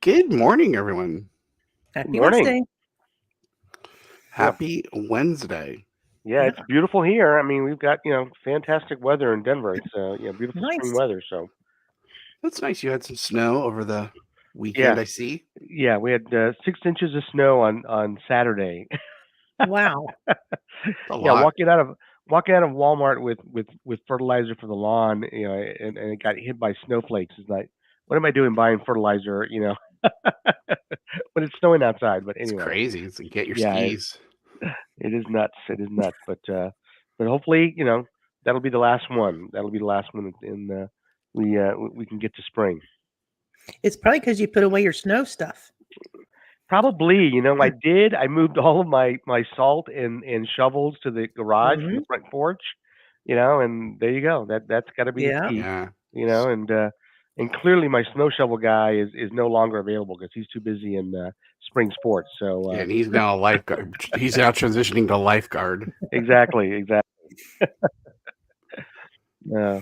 Good morning, everyone. Good Happy morning. Wednesday. Yeah, Happy Wednesday. yeah, Yeah, it's beautiful here. I mean, we've got fantastic weather in Denver. It's beautiful spring nice. weather. So That's nice. You had some snow over the yeah, weekend, I see. yeah, we had 6 inches of snow on Saturday. Wow. A Yeah, lot. walking out of Walmart with fertilizer for the lawn, and it got hit by snowflakes. It's like, what am I doing buying fertilizer? When it's snowing outside. But It's anyway, crazy. It's like get your yeah, skis. it is nuts. It is nuts. But hopefully, that'll be the last one. That'll be the last one, and we can get to spring. It's probably because you put away your snow stuff. Probably, I did. I moved all of my salt and shovels to the garage from the Hmm. front porch, and there you go. That's got to be the Yeah. key, Yeah. and clearly my snow shovel guy is no longer available because he's too busy in spring sports. So Yeah. And he's now a lifeguard. He's now transitioning to lifeguard. exactly. Uh,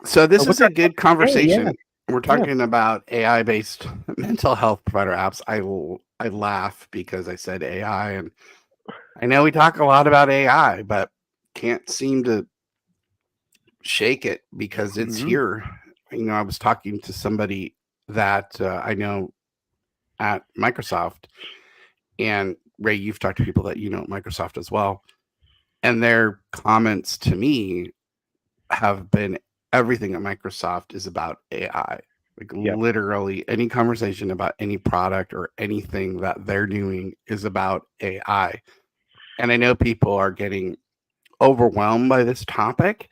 So so this what's is a our good topic today? Yeah, conversation. We're yeah. talking about AI-based mental health provider apps. I laugh because I said AI, and I know we talk a lot about AI, but can't seem to shake it because it's Hmm. here. I was talking to somebody that I know at Microsoft, and Ray, you've talked to people that you know at Microsoft as well, and their comments to me have been everything at Microsoft is about AI. Like Yep. literally any conversation about any product or anything that they're doing is about AI. And I know people are getting overwhelmed by this topic,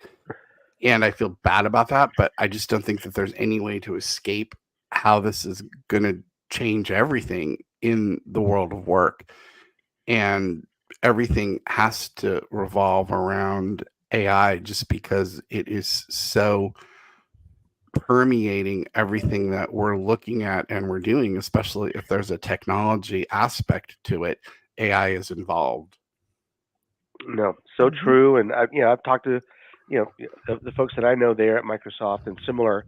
and I feel bad about that, but I just don't think that there's any way to escape how this is going to change everything in the world of work. And everything has to revolve around AI just because it is so permeating everything that we're looking at and we're doing, especially if there's a technology aspect to it, AI is involved. No, so Hmm. true. And I've talked to the folks that I know there at Microsoft and similar.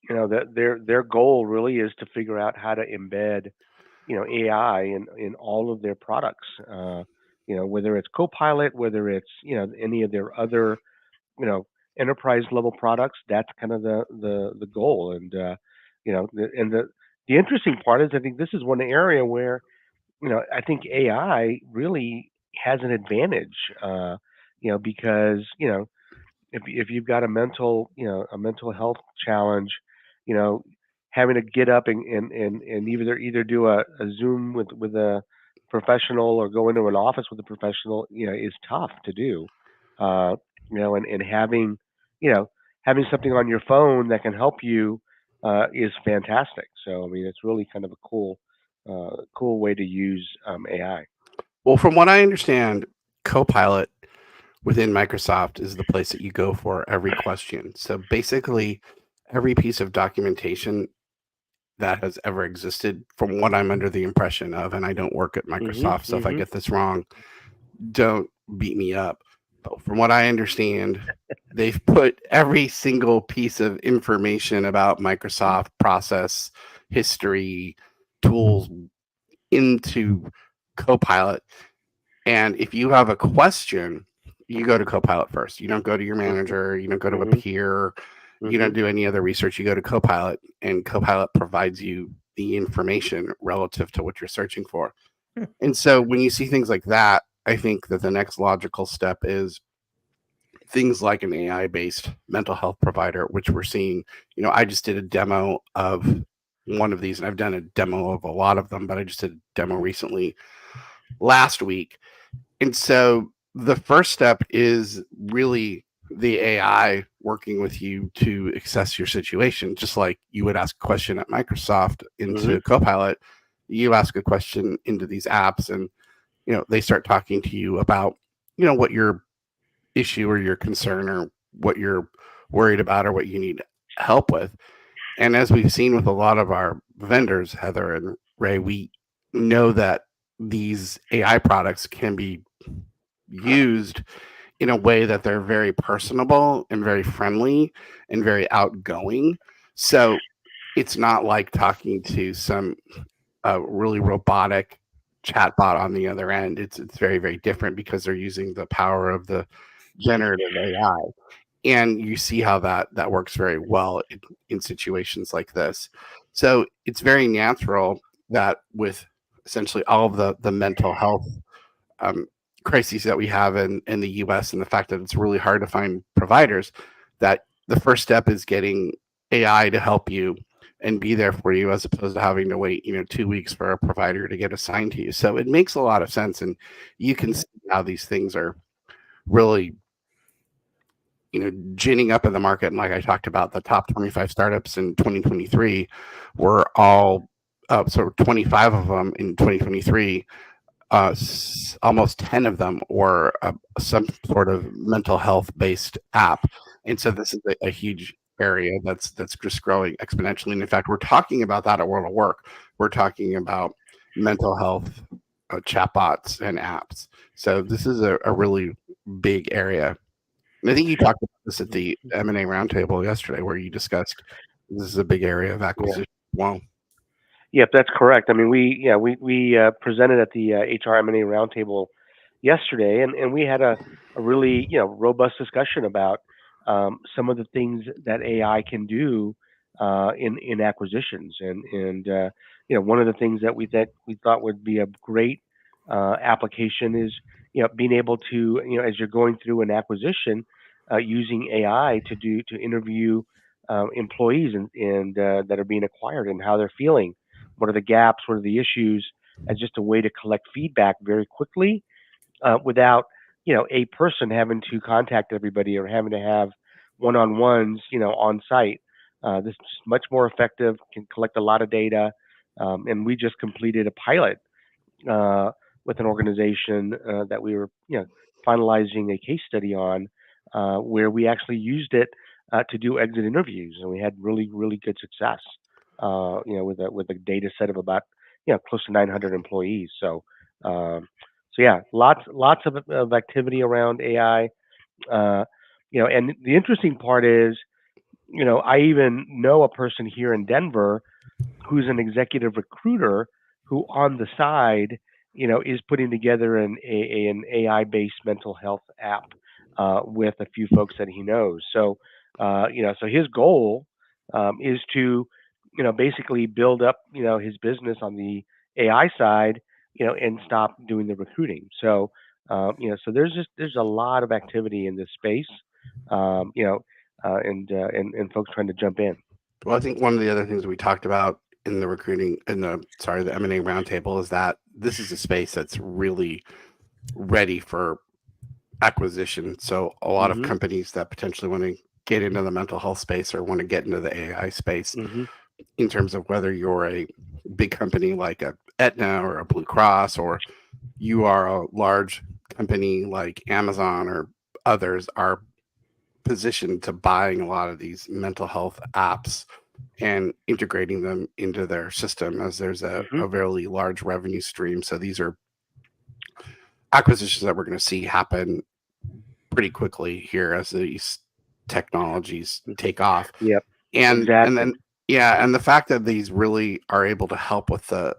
That their goal really is to figure out how to embed AI in all of their products. Whether it's Copilot, whether it's any of their other you know enterprise level products. That's kind of the goal. And the interesting part is I think this is one area where I think AI really has an advantage. Because if you've got a mental health challenge, you know, having to get up and either do a Zoom with a professional or go into an office with a professional, is tough to do. Uh, and you know, having something on your phone that can help you is fantastic. So I mean, it's really kind of a cool way to use AI. Well, from what I understand, Copilot within Microsoft is the place that you go for every question. So basically, every piece of documentation that has ever existed, from what I'm under the impression of, and I don't work at Hmm. Microsoft, so if I Hmm. get this wrong, don't beat me up. But from what I understand, they've put every single piece of information about Microsoft process, history, tools into Copilot. And if you have a question, you go to Copilot first. You don't go to your manager, you don't go to a Hmm. peer, you Hmm. don't do any other research. You go to Copilot, and Copilot provides you the information relative to what you're searching for. And so when you see things like that, I think that the next logical step is things like an AI based mental health provider, which we're seeing. I just did a demo of one of these, and I've done a demo of a lot of them, but I just did a demo recently last week. And so the first step is really the AI working with you to assess your situation, just like you would ask a question at Microsoft Hmm. into Copilot. You ask a question into these apps, and they start talking to you about what your issue or your concern or what you're worried about or what you need help with. And as we've seen with a lot of our vendors, Heather and Ray, we know that these AI products can be used in a way that they're very personable and very friendly and very outgoing. So it's not like talking to some really robotic chatbot on the other end. It's very, very different because they're using the power of the generative AI. And you see how that works very well in situations like this. So it's very natural that with essentially all of the mental health um, crises that we have in the US, and the fact that it's really hard to find providers, that the first step is getting AI to help you and be there for you, as opposed to having to wait 2 weeks for a provider to get assigned to you. So it makes a lot of sense, and you can see how these things are really ginning up in the market. And like I talked about, the top 25 startups in 2023 were all sort of 25 of them in 2023. Almost 10 of them were some sort of mental health based app. And so this is a huge area that's just growing exponentially. And in fact, we're talking about that at World of Work. We're talking about mental health chatbots and apps. So this is a really big area. And I think you talked about this at the M&A roundtable yesterday, where you discussed this is a big area of acquisition. Wow. Yep, that's correct. I mean, we presented at the HR M&A roundtable yesterday, and we had a really robust discussion about some of the things that AI can do in acquisitions, and one of the things that we thought would be a great application is being able to as you're going through an acquisition, using AI to interview employees and that are being acquired and how they're feeling. What are the gaps? What are the issues? As just a way to collect feedback very quickly, without a person having to contact everybody or having to have one-on-ones on site. This is much more effective. Can collect a lot of data, and we just completed a pilot with an organization that we were finalizing a case study on, where we actually used it to do exit interviews, and we had really good success. With a data set of about close to 900 employees. So yeah, lots of activity around AI. And the interesting part is, I even know a person here in Denver who's an executive recruiter who on the side, is putting together an AI-based mental health app with a few folks that he knows. So so his goal is to basically build up, his business on the AI side, and stop doing the recruiting. So, so there's a lot of activity in this space, and folks trying to jump in. Well, I think one of the other things we talked about in the the M&A roundtable is that this is a space that's really ready for acquisition. So a lot of companies that potentially want to get into the mental health space or want to get into the AI space, in terms of whether you're a big company like a Aetna or a Blue Cross, or you are a large company like Amazon or others, are positioned to buying a lot of these mental health apps and integrating them into their system, as there's a very large revenue stream. So these are acquisitions that we're going to see happen pretty quickly here as these technologies take off. Yep. And Exactly. and then and the fact that these really are able to help with the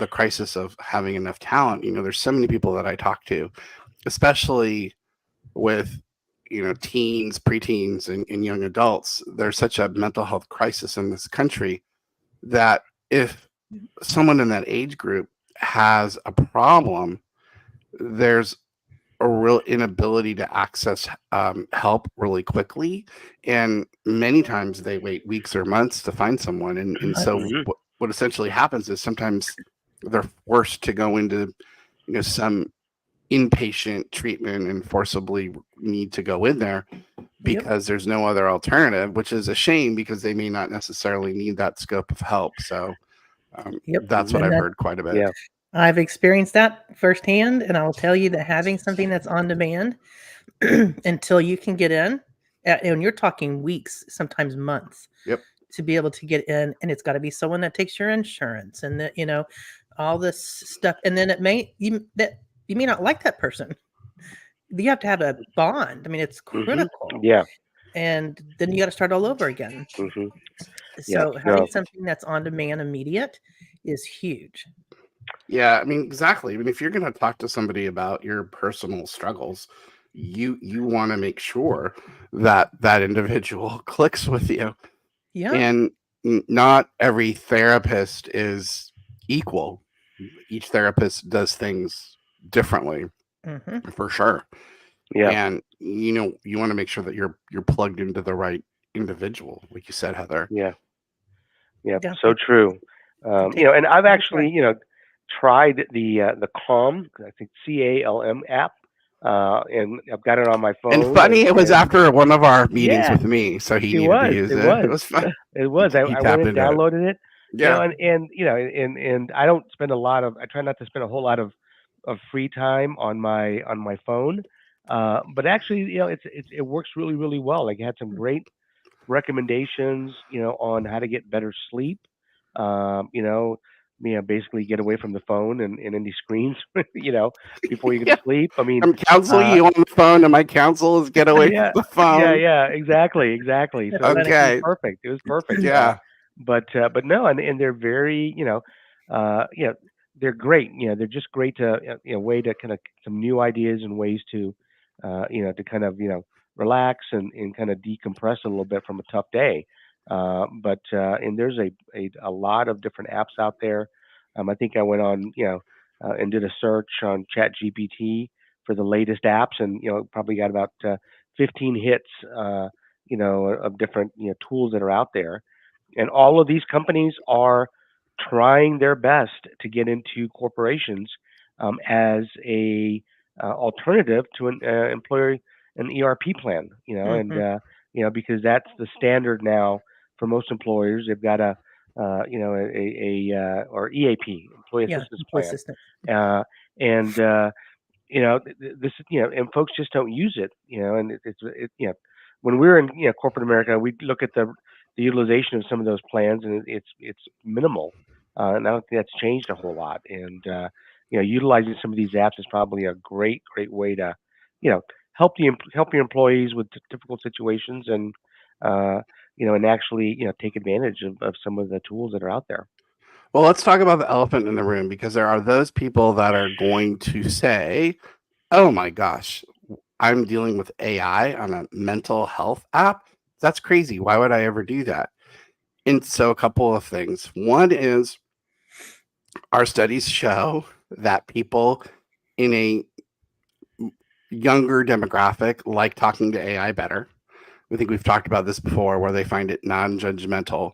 crisis of having enough talent. There's so many people that I talk to, especially with teens, preteens, and young adults. There's such a mental health crisis in this country that if someone in that age group has a problem, there's a real inability to access help really quickly, and many times they wait weeks or months to find someone. And so what essentially happens is sometimes they're forced to go into some inpatient treatment and forcibly need to go in there because there's no other alternative, which is a shame because they may not necessarily need that scope of help. So that's what I've heard quite a bit. Yeah. I've experienced that firsthand, and I'll tell you that having something that's on demand until you can get in, and you're talking weeks, sometimes months, to be able to get in, and it's got to be someone that takes your insurance and that all this stuff, and then you may not like that person. You have to have a bond. I mean, it's critical. Yeah. And then you got to start all over again. Yeah. So No. having something that's on demand immediate is huge. Yeah, I mean, exactly. I mean, if you're going to talk to somebody about your personal struggles, you want to make sure that that individual clicks with you. Yeah. And not every therapist is equal. Each therapist does things differently, Hmm. for sure. Yeah. And you want to make sure that you're plugged into the right individual, like you said, Heather. Yeah. Yeah. Yeah. So true. Take And I've take actually, tried the Calm, I think CALM app, and I've got it on my And phone. funny, it was and after one of our meetings yeah, with me, so he it needed to was. use It it. It was. was fun. It was. He I went tapped and into it. downloaded it. Yeah. And I don't spend a lot of. I try not to spend a whole lot of free time on my phone. But actually, it works really really well. Like, it had some great recommendations, on how to get better sleep. Basically get away from the phone and any screens, before you go Yeah. to sleep. I mean, I'm counseling uh, you on the phone, and my counsel is get away from yeah, the phone. yeah, exactly. That's So funny. it was Okay. perfect. It was perfect. Yeah. But no, and they're very, they're great. They're just great to, way to kind of some new ideas and ways to, to kind of, relax and kind of decompress a little bit from a tough day. And there's a lot of different apps out there. I think I went on, and did a search on ChatGPT for the latest apps, and probably got about 15 hits, of different tools that are out there, and all of these companies are trying their best to get into corporations, as a alternative to an ERP plan, and Hmm. because that's the standard now for most employers. They've got or EAP, employee Yeah. assistance Employee plan, assistant. and this is, and folks just don't use it, and when we're in corporate America, we look at the utilization of some of those plans, and it's minimal, and I don't think that's changed a whole lot. And utilizing some of these apps is probably a great way to help your employees with difficult situations, and and actually take advantage of some of the tools that are out there. Well, let's talk about the elephant in the room, because there are those people that are going to say, "Oh my gosh, I'm dealing with AI on a mental health app. That's crazy. Why would I ever do that?" And so, a couple of things. One is, our studies show that people in a younger demographic like talking to AI better. I think we've talked about this before, where they find it non-judgmental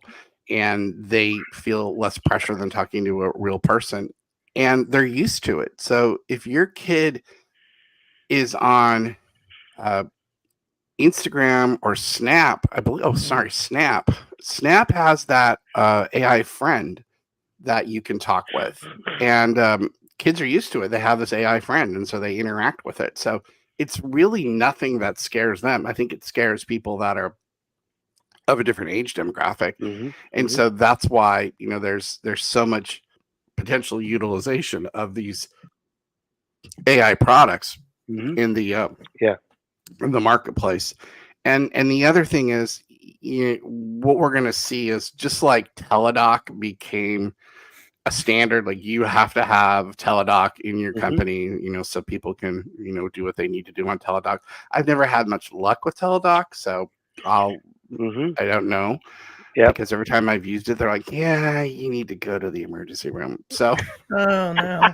and they feel less pressure than talking to a real person, and they're used to it. So if your kid is on uh, Instagram or Snap, I believe. Oh, sorry, Snap. Snap has that AI friend that you can talk with, and kids are used to it. They have this AI friend, and so they interact with it. So it's really nothing that scares them. I think it scares people that are of a different age demographic, Hmm. and Hmm. so that's why there's so much potential utilization of these AI products Hmm. in the Yeah. marketplace. And the other thing is, what we're going to see is, just like Teladoc became a standard, like you have to have Teladoc in your Hmm. company, so people can, do what they need to do on Teladoc. I've never had much luck with Teladoc, so I'll Hmm. I don't know, Yep. because every time I've used it, they're like, "Yeah, you need to go to the emergency room." So, Oh no.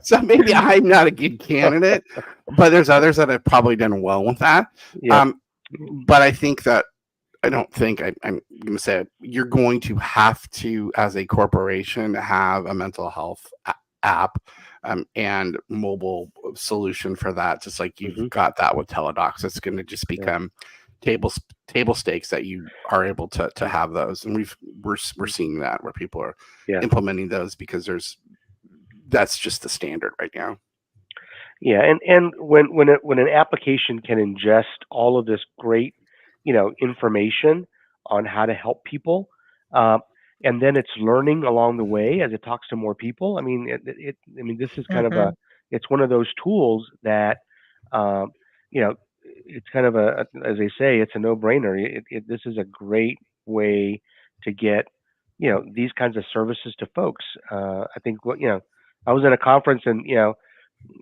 so maybe I'm not a good candidate, but there's others that have probably done well with that. Yep. Um, but I think that I don't think I'm going to say it. You're going to have to, as a corporation, have a mental health app, and mobile solution for that. Just like you've Hmm. got that with Teledocs, it's going to just Yeah. become table table stakes that you are able to have those. And we're seeing that, where people are Yeah. implementing those, because that's just the standard right now. Yeah. And when an application can ingest all of this great, information on how to help people, uh, and then it's learning along the way as it talks to more people. I mean, I mean, this is kind of Hmm. it's one of those tools that, um, you know, it's kind of as they say, it's a no-brainer. This is a great way to get, these kinds of services to folks. I think I was in a conference and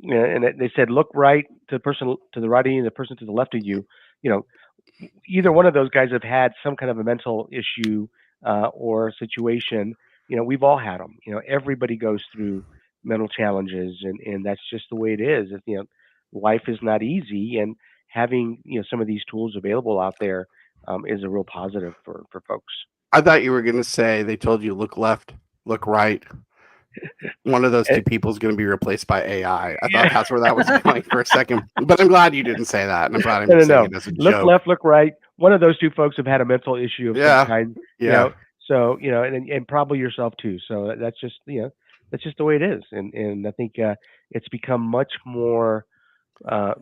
and they said look right to the person to the right of you and the person to the left of you. You know, either one of those guys have had some kind of a mental issue or situation. We've all had them. Everybody goes through mental challenges, and that's just the way it is. Life is not easy, and having some of these tools available out there is a real positive for folks. I thought you were going to say they told you look left, look right. One of those two people is going to be replaced by AI. I thought that's where that was going for a second, but I'm glad you didn't say that, and I'm glad I'm saying it as a look joke. Left, look right. One of those two folks have had a mental issue of some kind. Yeah. So and probably yourself too. So that's just that's just the way it is, and I think it's become much more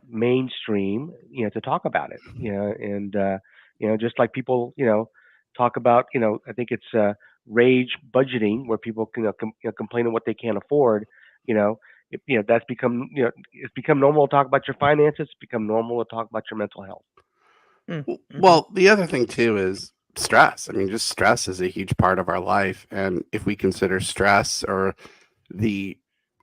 mainstream, to talk about it, and just like people, talk about, I think it's rage budgeting, where people can complain of what they can't afford. That's become, it's become normal to talk about your finances. It's become normal to talk about your mental health. Mm-hmm. Well, the other thing too is stress. I mean, just stress is a huge part of our life, and if we consider stress or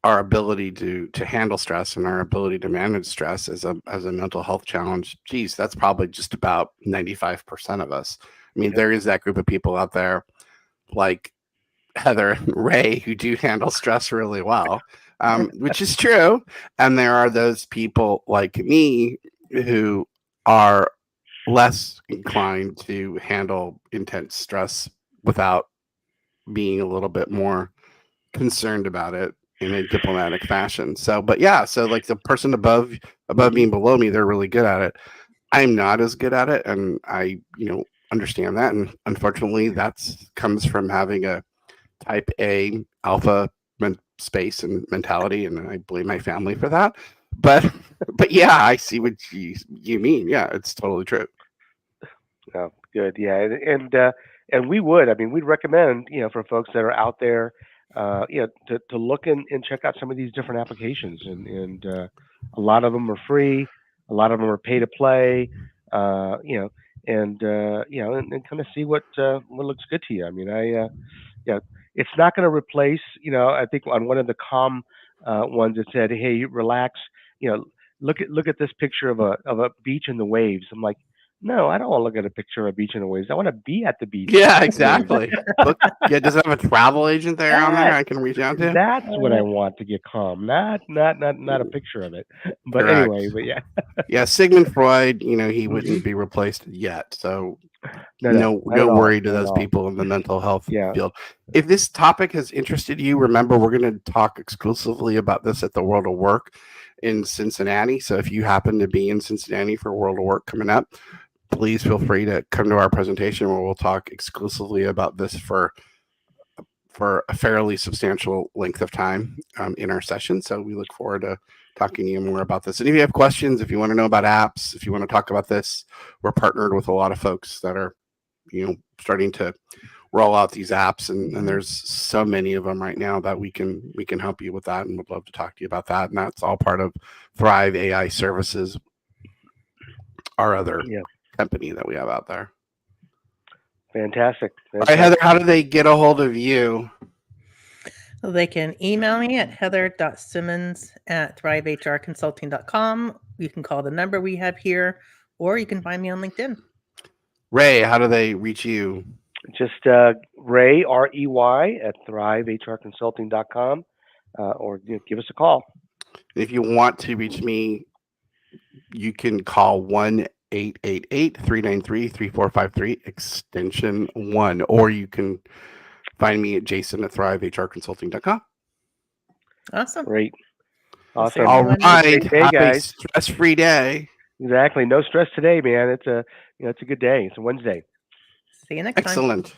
our ability to handle stress and our ability to manage stress as a mental health challenge, geez, that's probably just about 95% of us. I mean, there is that group of people out there like Heather and Ray who do handle stress really well, which is true. And there are those people like me who are less inclined to handle intense stress without being a little bit more concerned about it in a diplomatic fashion. So like the person above me and below me, they're really good at it. I'm not as good at it, and I understand that, and unfortunately that's comes from having a type A alpha space and mentality, and I blame my family for that. But yeah, I see what you mean. Yeah, it's totally true. Oh, good. Yeah, and we'd recommend for folks that are out there, to look and check out some of these different applications, and a lot of them are free, a lot of them are pay to play, and kind of see what looks good to you. I mean, it's not going to replace. I think on one of the Calm ones it said, "Hey, relax. Look at this picture of a beach and the waves." I'm like, no, I don't want to look at a picture of a beach and the waves. I want to be at the beach. Yeah, exactly. Look, does it have a travel agent there on there I can reach out to? That's what I want to get Calm, not a picture of it. But Correct. anyway, but yeah. Yeah, Sigmund Freud, he wouldn't be replaced yet. So no worry to those people in the mental health field. If this topic has interested you, remember we're going to talk exclusively about this at the World of Work in Cincinnati. So if you happen to be in Cincinnati for World of Work coming up, please feel free to come to our presentation where we'll talk exclusively about this for a fairly substantial length of time in our session. So we look forward to talking to you more about this. And if you have questions, if you want to know about apps, if you want to talk about this, we're partnered with a lot of folks that are, starting to roll out these apps, and there's so many of them right now that we can help you with that, and would love to talk to you about that. And that's all part of Thrive AI Services, our other company that we have out there. Fantastic. All right, Heather, how do they get a hold of you? Well, they can email me at heather.simmons@thrivehrconsulting.com. You can call the number we have here, or you can find me on LinkedIn. Ray, how do they reach you? Just Ray, REY, at thrivehrconsulting.com, or give us a call. If you want to reach me, you can call 1-888-393-3453, extension 1, or you can find me at jason@thrivehrconsulting.com. Awesome. Great. Awesome. All right. Hey, guys. Stress-free day. Exactly. No stress today, man. It's a good day. It's a Wednesday. See you next time. Excellent.